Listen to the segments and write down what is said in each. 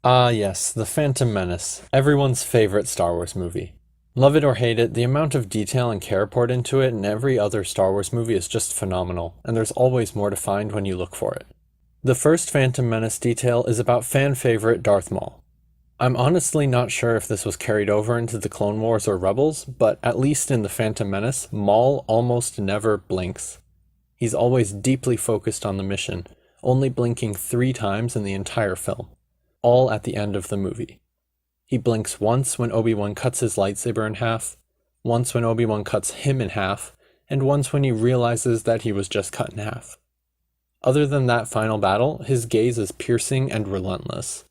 Ah, yes, The Phantom Menace, everyone's favorite Star Wars movie. Love it or hate it, the amount of detail and care poured into it in every other Star Wars movie is just phenomenal, and there's always more to find when you look for it. The first Phantom Menace detail is about fan favorite Darth Maul. I'm honestly not sure if this was carried over into the Clone Wars or Rebels, but at least in The Phantom Menace, Maul almost never blinks. He's always deeply focused on the mission, only blinking 3 times in the entire film, all at the end of the movie. He blinks once when Obi-Wan cuts his lightsaber in half, once when Obi-Wan cuts him in half, and once when he realizes that he was just cut in half. Other than that final battle, his gaze is piercing and relentless.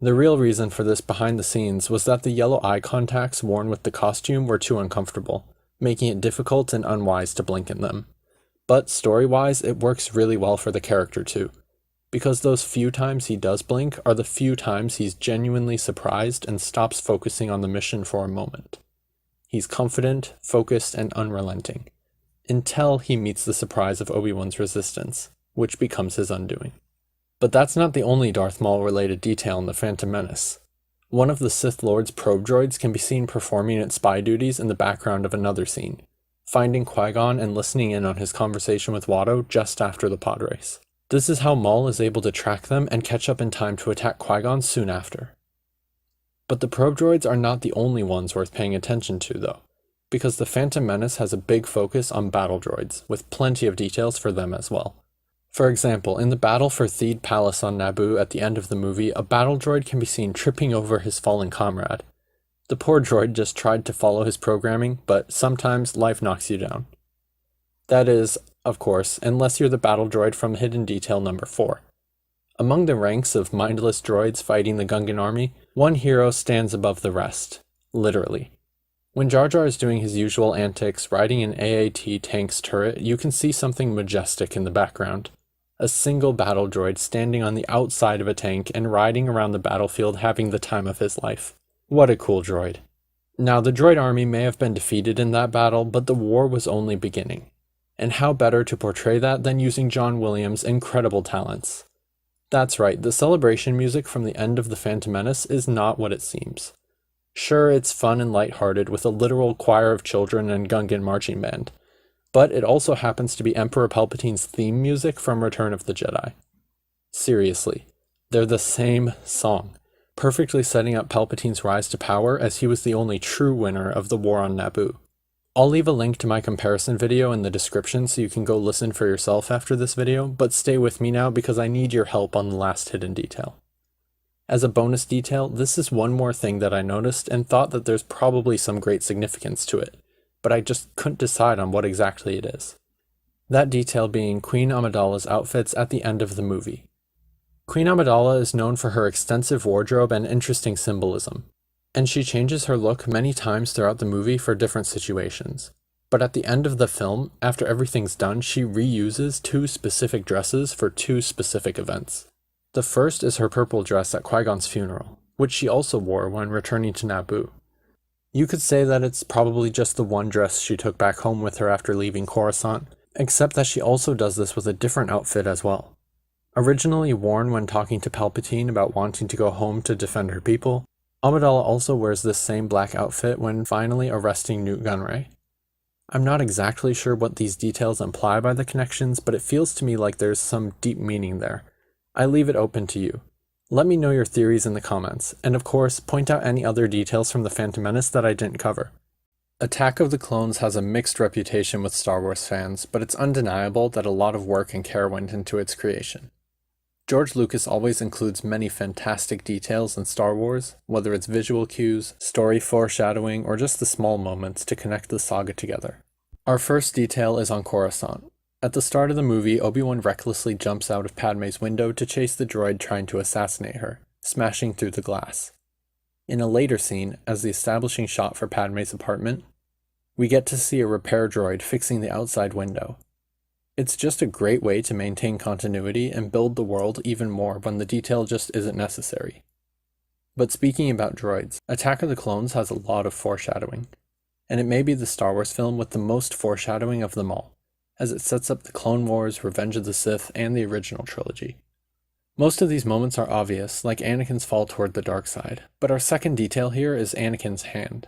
The real reason for this behind the scenes was that the yellow eye contacts worn with the costume were too uncomfortable, making it difficult and unwise to blink in them. But story-wise, it works really well for the character too, because those few times he does blink are the few times he's genuinely surprised and stops focusing on the mission for a moment. He's confident, focused, and unrelenting, until he meets the surprise of Obi-Wan's resistance, which becomes his undoing. But that's not the only Darth Maul related detail in The Phantom Menace. One of the Sith Lord's probe droids can be seen performing its spy duties in the background of another scene, finding Qui-Gon and listening in on his conversation with Watto just after the pod race. This is how Maul is able to track them and catch up in time to attack Qui-Gon soon after. But the probe droids are not the only ones worth paying attention to though, because The Phantom Menace has a big focus on battle droids, with plenty of details for them as well. For example, in the battle for Theed Palace on Naboo at the end of the movie, a battle droid can be seen tripping over his fallen comrade. The poor droid just tried to follow his programming, but sometimes life knocks you down. That is, of course, unless you're the battle droid from Hidden Detail number 4. Among the ranks of mindless droids fighting the Gungan army, one hero stands above the rest, literally. When Jar Jar is doing his usual antics riding an AAT tank's turret, you can see something majestic in the background. A single battle droid standing on the outside of a tank and riding around the battlefield having the time of his life. What a cool droid. Now, the droid army may have been defeated in that battle, but the war was only beginning. And how better to portray that than using John Williams' incredible talents? That's right, the celebration music from the end of The Phantom Menace is not what it seems. Sure, it's fun and lighthearted with a literal choir of children and Gungan marching band, but it also happens to be Emperor Palpatine's theme music from Return of the Jedi. Seriously, they're the same song, perfectly setting up Palpatine's rise to power as he was the only true winner of the war on Naboo. I'll leave a link to my comparison video in the description so you can go listen for yourself after this video, but stay with me now because I need your help on the last hidden detail. As a bonus detail, this is one more thing that I noticed and thought that there's probably some great significance to it, but I just couldn't decide on what exactly it is. That detail being Queen Amidala's outfits at the end of the movie. Queen Amidala is known for her extensive wardrobe and interesting symbolism, and she changes her look many times throughout the movie for different situations. But at the end of the film, after everything's done, she reuses 2 specific dresses for 2 specific events. The first is her purple dress at Qui-Gon's funeral, which she also wore when returning to Naboo. You could say that it's probably just the one dress she took back home with her after leaving Coruscant, except that she also does this with a different outfit as well. Originally worn when talking to Palpatine about wanting to go home to defend her people, Amidala also wears this same black outfit when finally arresting Newt Gunray. I'm not exactly sure what these details imply by the connections, but it feels to me like there's some deep meaning there. I leave it open to you. Let me know your theories in the comments, and of course, point out any other details from The Phantom Menace that I didn't cover. Attack of the Clones has a mixed reputation with Star Wars fans, but it's undeniable that a lot of work and care went into its creation. George Lucas always includes many fantastic details in Star Wars, whether it's visual cues, story foreshadowing, or just the small moments to connect the saga together. Our first detail is on Coruscant. At the start of the movie, Obi-Wan recklessly jumps out of Padme's window to chase the droid trying to assassinate her, smashing through the glass. In a later scene, as the establishing shot for Padme's apartment, we get to see a repair droid fixing the outside window. It's just a great way to maintain continuity and build the world even more when the detail just isn't necessary. But speaking about droids, Attack of the Clones has a lot of foreshadowing, and it may be the Star Wars film with the most foreshadowing of them all, as it sets up the Clone Wars, Revenge of the Sith, and the original trilogy. Most of these moments are obvious, like Anakin's fall toward the dark side, but our second detail here is Anakin's hand.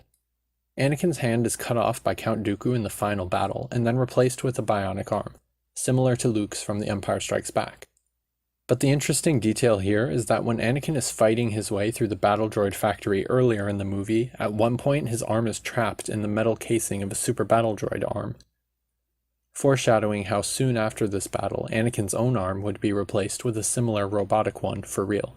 Anakin's hand is cut off by Count Dooku in the final battle, and then replaced with a bionic arm, similar to Luke's from The Empire Strikes Back. But the interesting detail here is that when Anakin is fighting his way through the battle droid factory earlier in the movie, at one point his arm is trapped in the metal casing of a super battle droid arm, foreshadowing how soon after this battle Anakin's own arm would be replaced with a similar robotic one for real.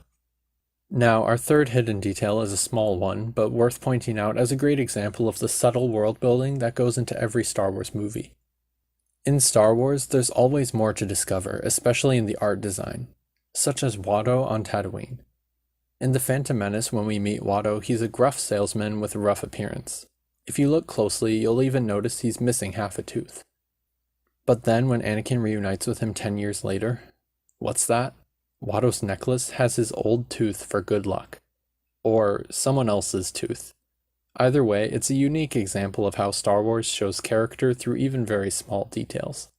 Now, our third hidden detail is a small one, but worth pointing out as a great example of the subtle world building that goes into every Star Wars movie. In Star Wars, there's always more to discover, especially in the art design, such as Watto on Tatooine. In The Phantom Menace, when we meet Watto, he's a gruff salesman with a rough appearance. If you look closely, you'll even notice he's missing half a tooth. But then when Anakin reunites with him 10 years later, what's that? Watto's necklace has his old tooth for good luck. Or someone else's tooth. Either way, it's a unique example of how Star Wars shows character through even very small details.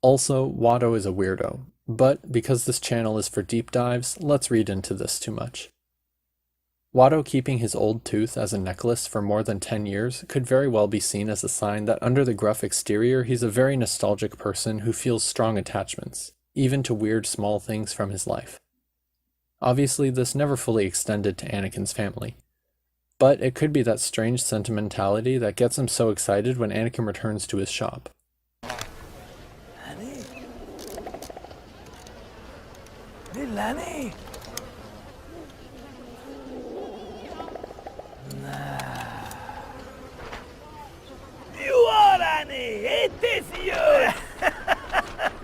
Also, Watto is a weirdo, but because this channel is for deep dives, let's read into this too much. Watto keeping his old tooth as a necklace for more than 10 years could very well be seen as a sign that under the gruff exterior he's a very nostalgic person who feels strong attachments, even to weird small things from his life. Obviously, this never fully extended to Anakin's family, but it could be that strange sentimentality that gets him so excited when Anakin returns to his shop. Lanny? Hey, Lanny? You are Lanny! It is you!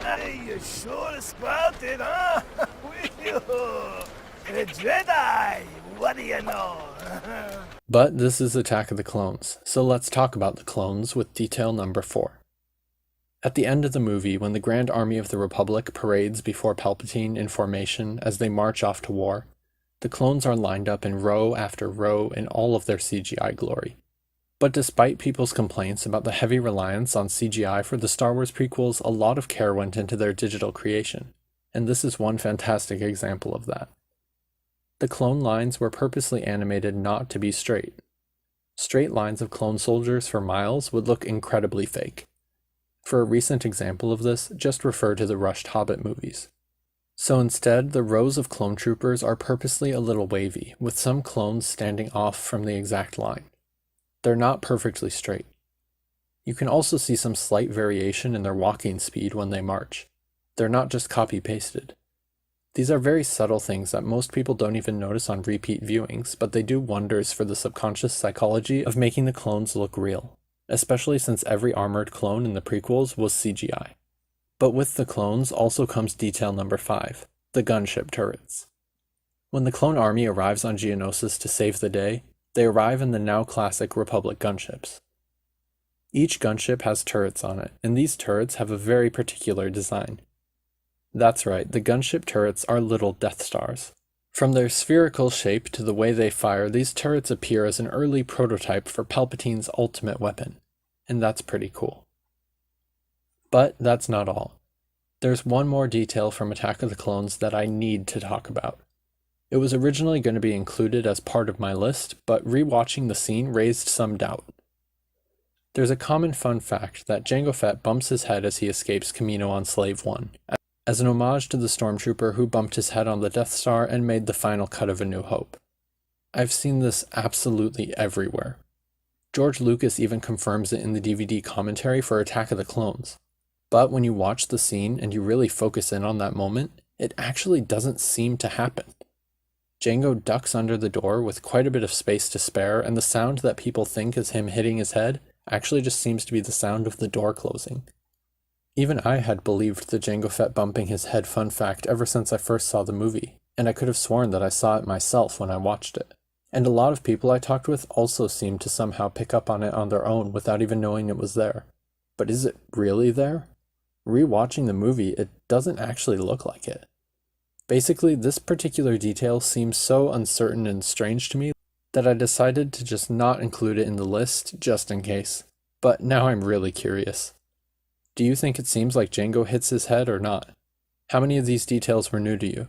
Hey, you sure sprouted, huh? With you! A Jedi! What do you know? But this is Attack of the Clones, so let's talk about the clones with detail number 4. At the end of the movie, when the Grand Army of the Republic parades before Palpatine in formation as they march off to war, the clones are lined up in row after row in all of their CGI glory. But despite people's complaints about the heavy reliance on CGI for the Star Wars prequels, a lot of care went into their digital creation, and this is one fantastic example of that. The clone lines were purposely animated not to be straight. Straight lines of clone soldiers for miles would look incredibly fake. For a recent example of this, just refer to the rushed Hobbit movies. So instead, the rows of clone troopers are purposely a little wavy, with some clones standing off from the exact line. They're not perfectly straight. You can also see some slight variation in their walking speed when they march. They're not just copy-pasted. These are very subtle things that most people don't even notice on repeat viewings, but they do wonders for the subconscious psychology of making the clones look real, especially since every armored clone in the prequels was CGI. But with the clones also comes detail number 5, the gunship turrets. When the clone army arrives on Geonosis to save the day, they arrive in the now classic Republic gunships. Each gunship has turrets on it, and these turrets have a very particular design. That's right, the gunship turrets are little Death Stars. From their spherical shape to the way they fire, these turrets appear as an early prototype for Palpatine's ultimate weapon, and that's pretty cool. But that's not all. There's one more detail from Attack of the Clones that I need to talk about. It was originally going to be included as part of my list, but rewatching the scene raised some doubt. There's a common fun fact that Jango Fett bumps his head as he escapes Kamino on Slave 1, as an homage to the stormtrooper who bumped his head on the Death Star and made the final cut of A New Hope. I've seen this absolutely everywhere. George Lucas even confirms it in the DVD commentary for Attack of the Clones. But when you watch the scene and you really focus in on that moment, it actually doesn't seem to happen. Jango ducks under the door with quite a bit of space to spare, and the sound that people think is him hitting his head actually just seems to be the sound of the door closing. Even I had believed the Jango Fett bumping his head fun fact ever since I first saw the movie, and I could have sworn that I saw it myself when I watched it. And a lot of people I talked with also seemed to somehow pick up on it on their own without even knowing it was there. But is it really there? Rewatching the movie, it doesn't actually look like it. Basically, this particular detail seems so uncertain and strange to me that I decided to just not include it in the list just in case. But now I'm really curious. Do you think it seems like Jango hits his head or not? How many of these details were new to you?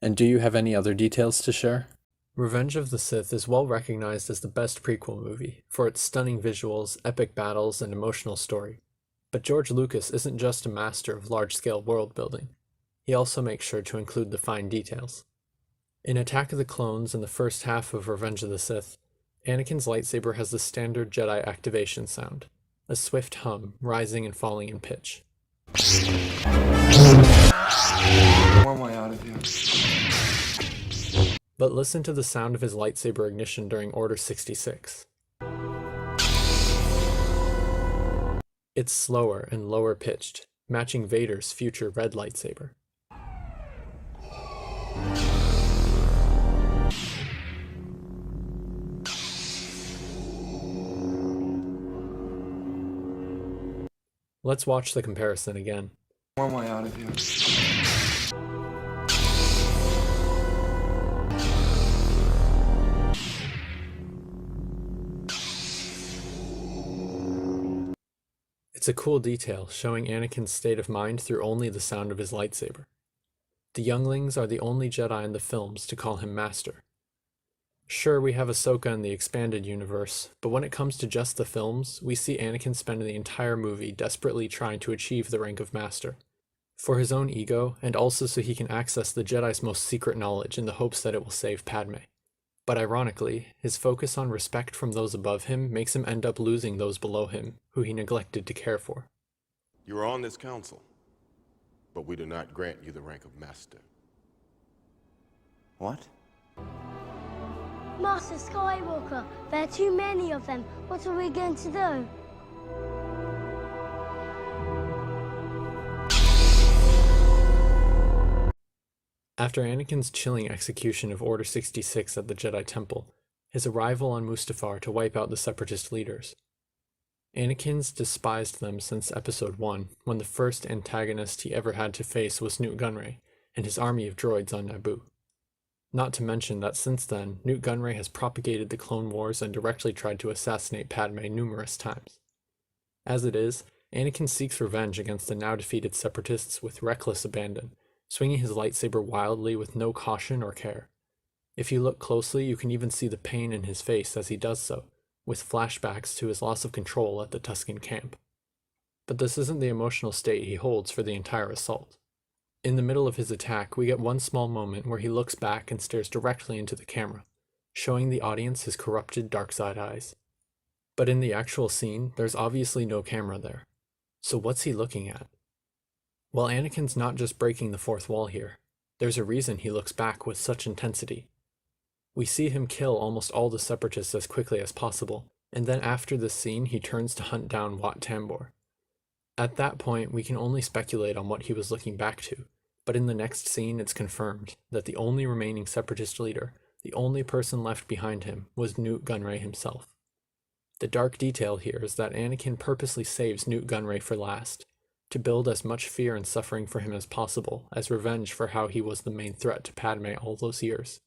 And do you have any other details to share? Revenge of the Sith is well recognized as the best prequel movie, for its stunning visuals, epic battles, and emotional story. But George Lucas isn't just a master of large-scale world building. He also makes sure to include the fine details. In Attack of the Clones and the first half of Revenge of the Sith, Anakin's lightsaber has the standard Jedi activation sound, a swift hum rising and falling in pitch. One way out of here. But listen to the sound of his lightsaber ignition during Order 66. It's slower and lower pitched, matching Vader's future red lightsaber. Let's watch the comparison again. One way out of here. It's a cool detail, showing Anakin's state of mind through only the sound of his lightsaber. The younglings are the only Jedi in the films to call him Master. Sure, we have Ahsoka in the expanded universe, but when it comes to just the films, we see Anakin spend the entire movie desperately trying to achieve the rank of Master. For his own ego, and also so he can access the Jedi's most secret knowledge in the hopes that it will save Padme. But ironically, his focus on respect from those above him makes him end up losing those below him, who he neglected to care for. You are on this council, but we do not grant you the rank of Master. What? Master Skywalker, there are too many of them. What are we going to do? After Anakin's chilling execution of Order 66 at the Jedi Temple, his arrival on Mustafar to wipe out the Separatist leaders. Anakin's despised them since Episode 1, when the first antagonist he ever had to face was Nute Gunray and his army of droids on Naboo. Not to mention that since then, Nute Gunray has propagated the Clone Wars and directly tried to assassinate Padme numerous times. As it is, Anakin seeks revenge against the now-defeated Separatists with reckless abandon, swinging his lightsaber wildly with no caution or care. If you look closely, you can even see the pain in his face as he does so, with flashbacks to his loss of control at the Tusken camp. But this isn't the emotional state he holds for the entire assault. In the middle of his attack, we get one small moment where he looks back and stares directly into the camera, showing the audience his corrupted dark side eyes. But in the actual scene, there's obviously no camera there. So what's he looking at? Well, Anakin's not just breaking the fourth wall here. There's a reason he looks back with such intensity. We see him kill almost all the Separatists as quickly as possible, and then after this scene he turns to hunt down Wat Tambor. At that point, we can only speculate on what he was looking back to, but in the next scene it's confirmed that the only remaining Separatist leader, the only person left behind him, was Nute Gunray himself. The dark detail here is that Anakin purposely saves Nute Gunray for last, to build as much fear and suffering for him as possible, as revenge for how he was the main threat to Padme all those years.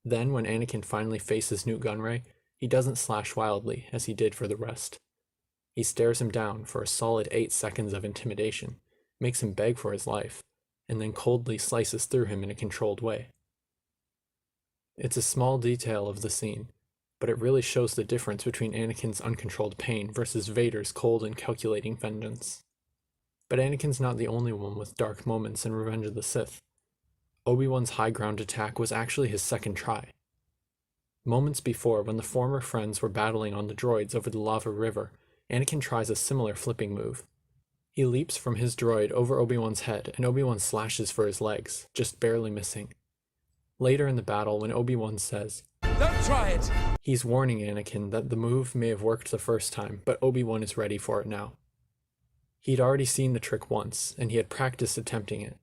Then, when Anakin finally faces Nute Gunray, he doesn't slash wildly, as he did for the rest. He stares him down for a solid 8 seconds of intimidation, makes him beg for his life, and then coldly slices through him in a controlled way. It's a small detail of the scene, but it really shows the difference between Anakin's uncontrolled pain versus Vader's cold and calculating vengeance. But Anakin's not the only one with dark moments in Revenge of the Sith. Obi-Wan's high ground attack was actually his second try. Moments before, when the former friends were battling on the droids over the lava river, Anakin tries a similar flipping move. He leaps from his droid over Obi-Wan's head, and Obi-Wan slashes for his legs, just barely missing. Later in the battle, when Obi-Wan says, "Don't try it!" he's warning Anakin that the move may have worked the first time, but Obi-Wan is ready for it now. He'd already seen the trick once, and he had practiced attempting it.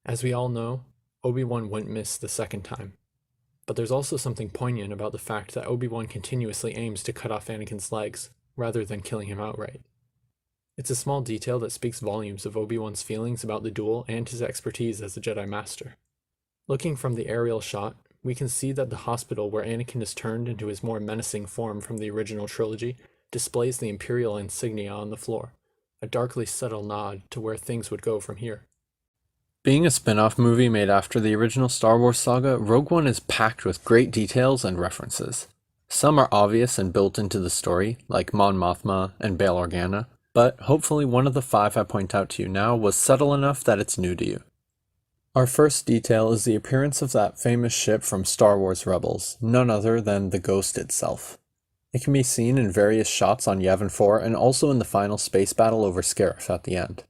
As we all know, Obi-Wan wouldn't miss the second time. But there's also something poignant about the fact that Obi-Wan continuously aims to cut off Anakin's legs, rather than killing him outright. It's a small detail that speaks volumes of Obi-Wan's feelings about the duel and his expertise as a Jedi Master. Looking from the aerial shot, we can see that the hospital where Anakin is turned into his more menacing form from the original trilogy displays the Imperial insignia on the floor, a darkly subtle nod to where things would go from here. Being a spin-off movie made after the original Star Wars saga, Rogue One is packed with great details and references. Some are obvious and built into the story, like Mon Mothma and Bail Organa, but hopefully one of the 5 I point out to you now was subtle enough that it's new to you. Our first detail is the appearance of that famous ship from Star Wars Rebels, none other than the Ghost itself. It can be seen in various shots on Yavin 4 and also in the final space battle over Scarif at the end.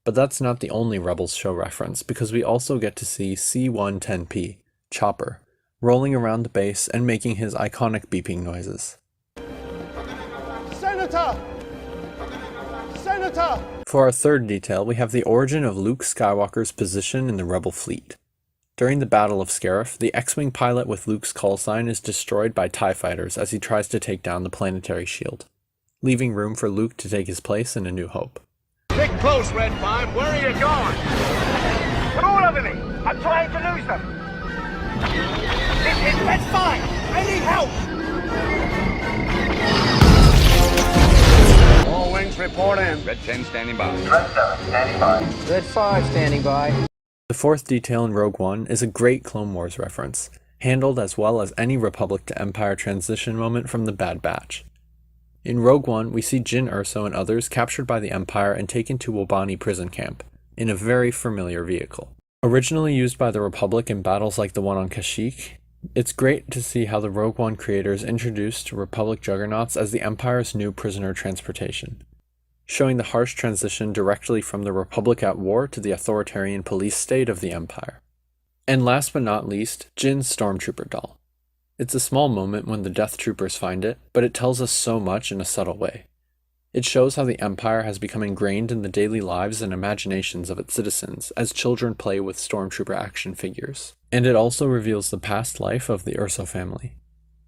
But that's not the only Rebels show reference, because we also get to see C-110P, Chopper, rolling around the base and making his iconic beeping noises. Senator! Senator! For our third detail, we have the origin of Luke Skywalker's position in the Rebel fleet. During the Battle of Scarif, the X-Wing pilot with Luke's call sign is destroyed by TIE fighters as he tries to take down the planetary shield, leaving room for Luke to take his place in A New Hope. Stick close, Red 5. Where are you going? They're all over me. I'm trying to lose them. Red 5. I need help. All wings report in. Red 10 standing by. Red 7 standing by. Red 5 standing by. The fourth detail in Rogue One is a great Clone Wars reference, handled as well as any Republic to Empire transition moment from the Bad Batch. In Rogue One, we see Jyn Erso and others captured by the Empire and taken to Wobani prison camp, in a very familiar vehicle. Originally used by the Republic in battles like the one on Kashyyyk, it's great to see how the Rogue One creators introduced Republic juggernauts as the Empire's new prisoner transportation, showing the harsh transition directly from the Republic at war to the authoritarian police state of the Empire. And last but not least, Jyn's Stormtrooper doll. It's a small moment when the Death Troopers find it, but it tells us so much in a subtle way. It shows how the Empire has become ingrained in the daily lives and imaginations of its citizens as children play with Stormtrooper action figures. And it also reveals the past life of the Erso family.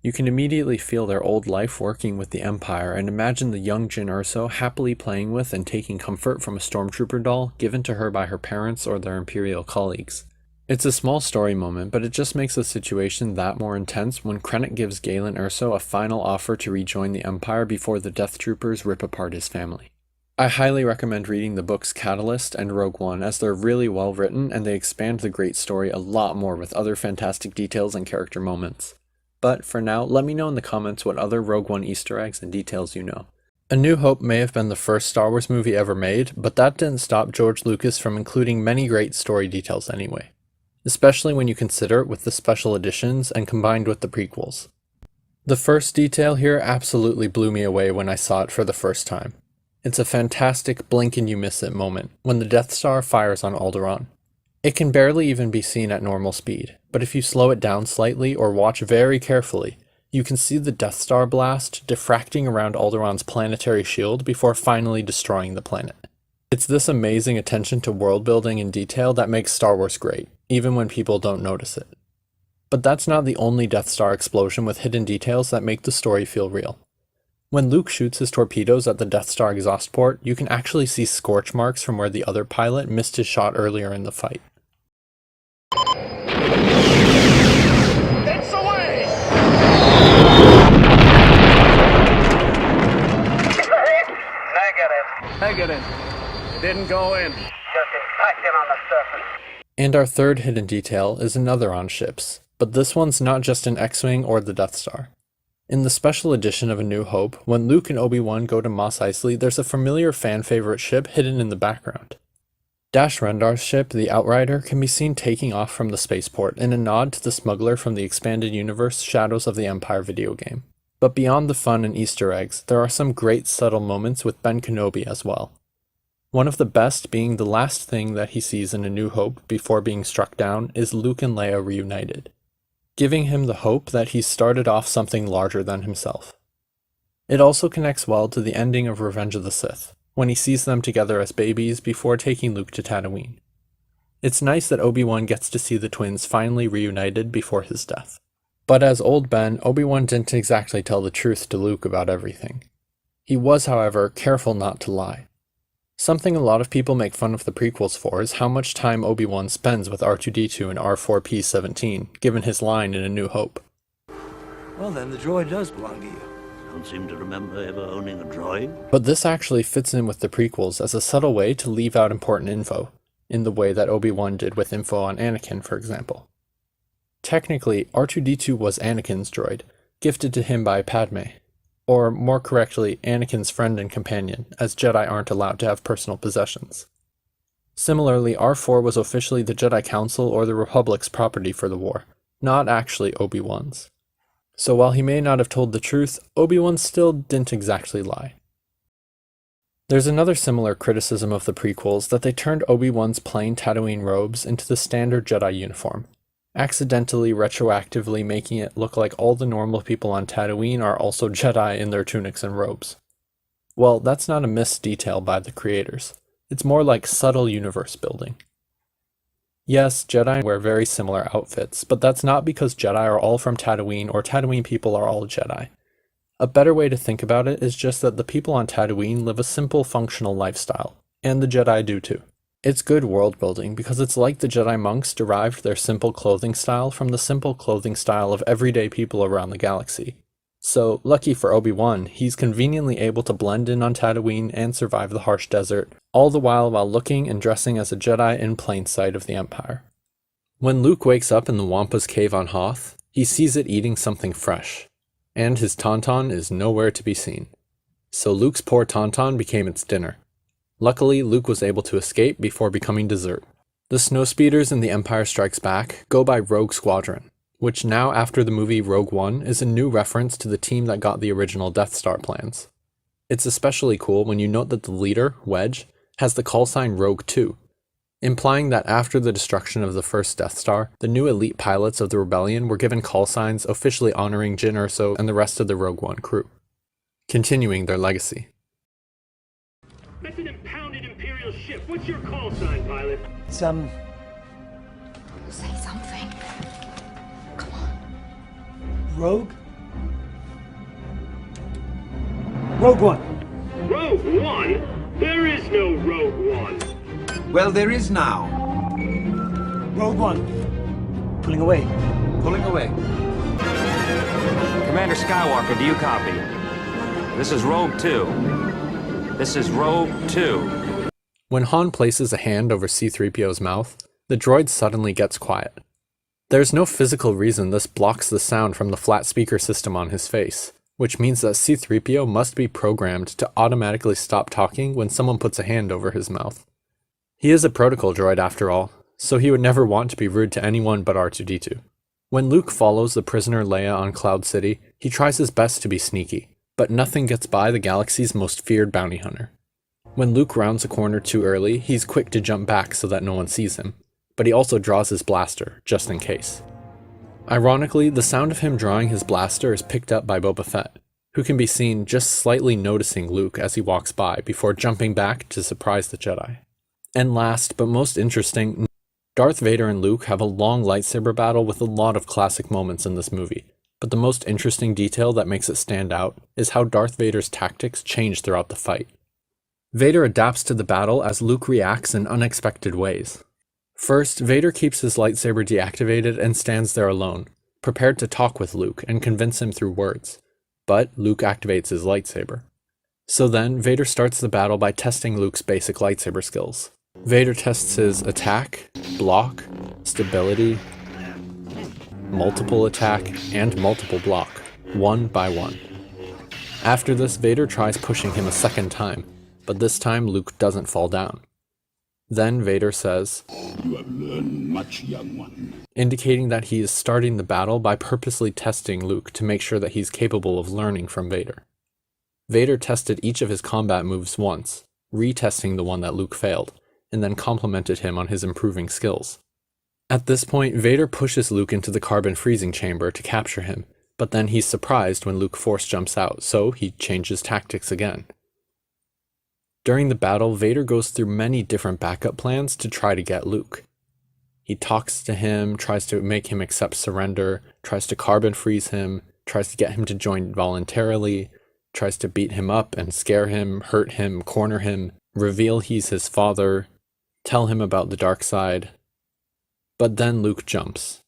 You can immediately feel their old life working with the Empire and imagine the young Jyn Erso happily playing with and taking comfort from a Stormtrooper doll given to her by her parents or their Imperial colleagues. It's a small story moment, but it just makes the situation that more intense when Krennic gives Galen Erso a final offer to rejoin the Empire before the Death Troopers rip apart his family. I highly recommend reading the books Catalyst and Rogue One, as they're really well written and they expand the great story a lot more with other fantastic details and character moments. But for now, let me know in the comments what other Rogue One Easter eggs and details you know. A New Hope may have been the first Star Wars movie ever made, but that didn't stop George Lucas from including many great story details anyway, especially when you consider it with the special editions and combined with the prequels. The first detail here absolutely blew me away when I saw it for the first time. It's a fantastic blink and you miss it moment when the Death Star fires on Alderaan. It can barely even be seen at normal speed, but if you slow it down slightly or watch very carefully, you can see the Death Star blast diffracting around Alderaan's planetary shield before finally destroying the planet. It's this amazing attention to world building and detail that makes Star Wars great, even when people don't notice it. But that's not the only Death Star explosion with hidden details that make the story feel real. When Luke shoots his torpedoes at the Death Star exhaust port, you can actually see scorch marks from where the other pilot missed his shot earlier in the fight. It's away! Negative. Didn't go in. Just impacted on the surface. And our third hidden detail is another on ships, but this one's not just an X-Wing or the Death Star. In the special edition of A New Hope, when Luke and Obi-Wan go to Mos Eisley, there's a familiar fan-favorite ship hidden in the background. Dash Rendar's ship, the Outrider, can be seen taking off from the spaceport in a nod to the smuggler from the expanded universe Shadows of the Empire video game. But beyond the fun and Easter eggs, there are some great subtle moments with Ben Kenobi as well. One of the best being the last thing that he sees in A New Hope before being struck down is Luke and Leia reunited, giving him the hope that he's started off something larger than himself. It also connects well to the ending of Revenge of the Sith, when he sees them together as babies before taking Luke to Tatooine. It's nice that Obi-Wan gets to see the twins finally reunited before his death. But as old Ben, Obi-Wan didn't exactly tell the truth to Luke about everything. He was, however, careful not to lie. Something a lot of people make fun of the prequels for is how much time Obi-Wan spends with R2-D2 and R4-P17, given his line in A New Hope. Well then, the droid does belong to you. Don't seem to remember ever owning a droid. But this actually fits in with the prequels as a subtle way to leave out important info. in the way that Obi-Wan did with info on Anakin, for example. Technically, R2-D2 was Anakin's droid, gifted to him by Padme, or more correctly, Anakin's friend and companion, as Jedi aren't allowed to have personal possessions. Similarly, R4 was officially the Jedi Council or the Republic's property for the war, not actually Obi-Wan's. So while he may not have told the truth, Obi-Wan still didn't exactly lie. There's another similar criticism of the prequels that they turned Obi-Wan's plain Tatooine robes into the standard Jedi uniform, accidentally retroactively making it look like all the normal people on Tatooine are also Jedi in their tunics and robes. Well, that's not a missed detail by the creators. It's more like subtle universe building. Yes, Jedi wear very similar outfits, but that's not because Jedi are all from Tatooine or Tatooine people are all Jedi. A better way to think about it is just that the people on Tatooine live a simple, functional lifestyle, and the Jedi do too. It's good world building because it's like the Jedi monks derived their simple clothing style from the simple clothing style of everyday people around the galaxy. So, lucky for Obi-Wan, he's conveniently able to blend in on Tatooine and survive the harsh desert, all the while looking and dressing as a Jedi in plain sight of the Empire. When Luke wakes up in the Wampa's cave on Hoth, he sees it eating something fresh, and his tauntaun is nowhere to be seen. So Luke's poor tauntaun became its dinner. Luckily, Luke was able to escape before becoming dessert. The snowspeeders in The Empire Strikes Back go by Rogue Squadron, which now after the movie Rogue One is a new reference to the team that got the original Death Star plans. It's especially cool when you note that the leader, Wedge, has the call sign Rogue 2, implying that after the destruction of the first Death Star, the new elite pilots of the Rebellion were given call signs officially honoring Jyn Erso and the rest of the Rogue One crew, continuing their legacy. That's an impounded Imperial ship. What's your call sign, pilot? Some Say something. Come on. rogue? Rogue One. Rogue One? There is no Rogue One. Well, there is now. Rogue One. Pulling away. Pulling away. Commander Skywalker, do you copy? This is Rogue 2. This is Rogue 2. When Han places a hand over C-3PO's mouth, the droid suddenly gets quiet. There's no physical reason this blocks the sound from the flat speaker system on his face, which means that C-3PO must be programmed to automatically stop talking when someone puts a hand over his mouth. He is a protocol droid after all, so he would never want to be rude to anyone but R2-D2. When Luke follows the prisoner Leia on Cloud City, he tries his best to be sneaky, but nothing gets by the galaxy's most feared bounty hunter. When Luke rounds a corner too early, he's quick to jump back so that no one sees him, but he also draws his blaster, just in case. Ironically, the sound of him drawing his blaster is picked up by Boba Fett, who can be seen just slightly noticing Luke as he walks by before jumping back to surprise the Jedi. And last, but most interesting, Darth Vader and Luke have a long lightsaber battle with a lot of classic moments in this movie, but the most interesting detail that makes it stand out is how Darth Vader's tactics change throughout the fight. Vader adapts to the battle as Luke reacts in unexpected ways. First, Vader keeps his lightsaber deactivated and stands there alone, prepared to talk with Luke and convince him through words, but Luke activates his lightsaber. So then, Vader starts the battle by testing Luke's basic lightsaber skills. Vader tests his attack, block, stability, multiple attack, and multiple block, one by one. After this, Vader tries pushing him a second time, but this time Luke doesn't fall down. Then Vader says, "You have learned much, young one," indicating that he is starting the battle by purposely testing Luke to make sure that he's capable of learning from Vader. Vader tested each of his combat moves once, retesting the one that Luke failed, and then complimented him on his improving skills. At this point, Vader pushes Luke into the carbon freezing chamber to capture him, but then he's surprised when Luke force jumps out, so he changes tactics again. During the battle, Vader goes through many different backup plans to try to get Luke. He talks to him, tries to make him accept surrender, tries to carbon freeze him, tries to get him to join voluntarily, tries to beat him up and scare him, hurt him, corner him, reveal he's his father, tell him about the dark side. But then Luke jumps.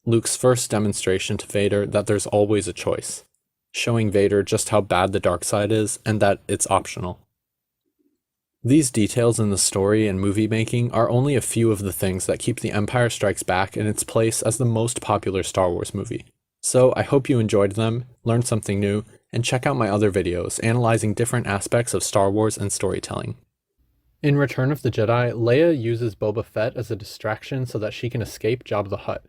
Luke's first demonstration to Vader that there's always a choice, showing Vader just how bad the dark side is and that it's optional. These details in the story and movie making are only a few of the things that keep The Empire Strikes Back in its place as the most popular Star Wars movie. So I hope you enjoyed them, learned something new, and check out my other videos analyzing different aspects of Star Wars and storytelling. In Return of the Jedi, Leia uses Boba Fett as a distraction so that she can escape Jabba the Hutt.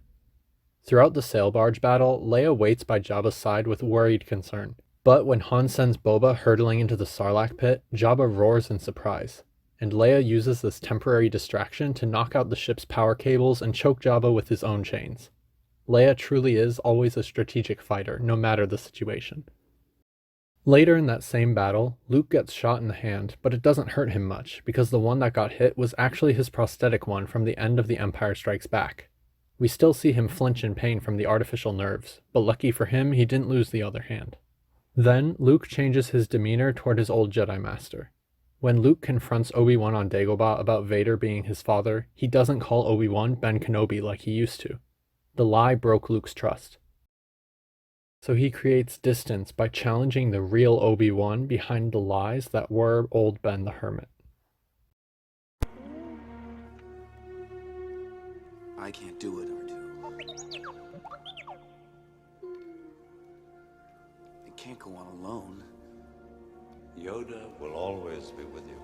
Throughout the sail barge battle, Leia waits by Jabba's side with worried concern. But when Han sends Boba hurtling into the Sarlacc pit, Jabba roars in surprise, and Leia uses this temporary distraction to knock out the ship's power cables and choke Jabba with his own chains. Leia truly is always a strategic fighter, no matter the situation. Later in that same battle, Luke gets shot in the hand, but it doesn't hurt him much, because the one that got hit was actually his prosthetic one from the end of The Empire Strikes Back. We still see him flinch in pain from the artificial nerves, but lucky for him, he didn't lose the other hand. Then, Luke changes his demeanor toward his old Jedi Master. When Luke confronts Obi-Wan on Dagobah about Vader being his father, he doesn't call Obi-Wan Ben Kenobi like he used to. The lie broke Luke's trust. So he creates distance by challenging the real Obi-Wan behind the lies that were old Ben the Hermit. I can't do it, R2. I can't go on alone. Yoda will always be with you.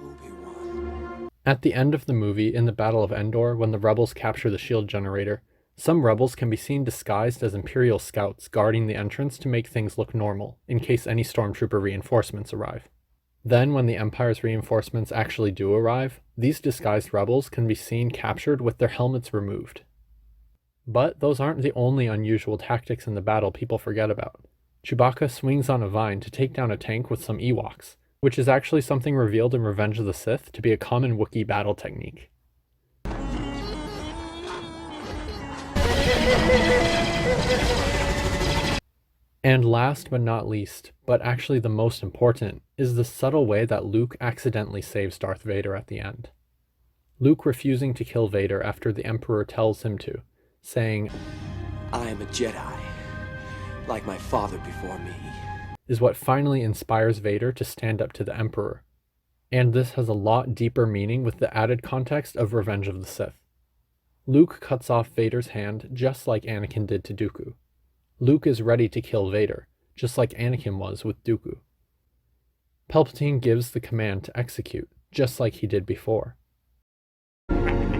Obi-Wan. At the end of the movie, in the Battle of Endor, when the rebels capture the shield generator, some rebels can be seen disguised as Imperial scouts guarding the entrance to make things look normal, in case any stormtrooper reinforcements arrive. Then, when the Empire's reinforcements actually do arrive, these disguised rebels can be seen captured with their helmets removed. But those aren't the only unusual tactics in the battle people forget about. Chewbacca swings on a vine to take down a tank with some Ewoks, which is actually something revealed in Revenge of the Sith to be a common Wookiee battle technique. And last but not least, but actually the most important, is the subtle way that Luke accidentally saves Darth Vader at the end. Luke refusing to kill Vader after the Emperor tells him to, saying, I am a Jedi, like my father before me, is what finally inspires Vader to stand up to the Emperor. And this has a lot deeper meaning with the added context of Revenge of the Sith. Luke cuts off Vader's hand just like Anakin did to Dooku. Luke is ready to kill Vader, just like Anakin was with Dooku. Palpatine gives the command to execute, just like he did before. Your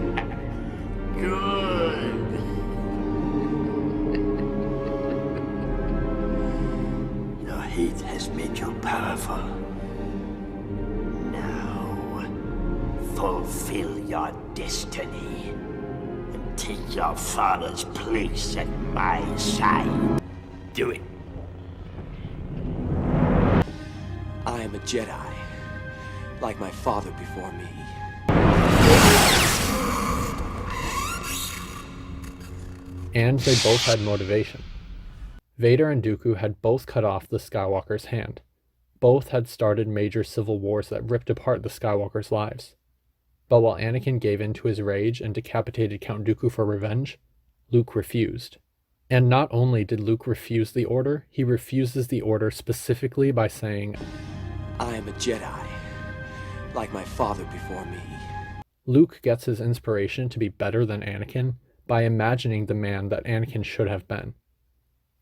heat has made you powerful. Now, fulfill your destiny and take your father's place at my side. Do it. I am a Jedi, like my father before me. And they both had motivation. Vader and Dooku had both cut off the Skywalker's hand. Both had started major civil wars that ripped apart the Skywalker's lives. But while Anakin gave in to his rage and decapitated Count Dooku for revenge, Luke refused. And not only did Luke refuse the order, he refuses the order specifically by saying, I am a Jedi, like my father before me. Luke gets his inspiration to be better than Anakin by imagining the man that Anakin should have been.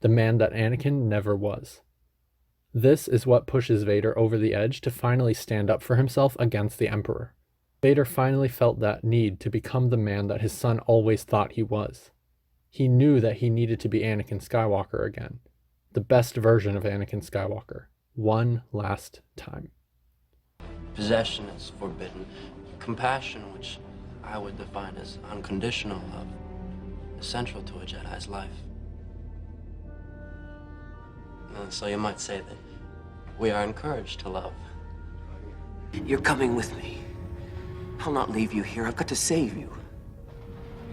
The man that Anakin never was. This is what pushes Vader over the edge to finally stand up for himself against the Emperor. Vader finally felt that need to become the man that his son always thought he was. He knew that he needed to be Anakin Skywalker again. The best version of Anakin Skywalker. One last time. Possession is forbidden. Compassion, which I would define as unconditional love, is central to a Jedi's life. So you might say that we are encouraged to love. You're coming with me. I'll not leave you here. I've got to save you.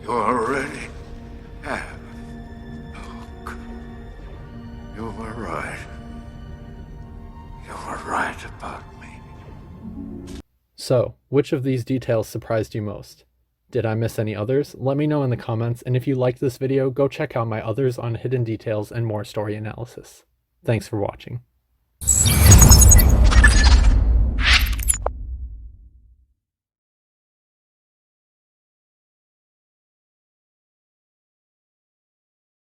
You already have. Luke. You were right. You were right about me. So, which of these details surprised you most? Did I miss any others? Let me know in the comments, and if you liked this video, go check out my others on hidden details and more story analysis. Thanks for watching.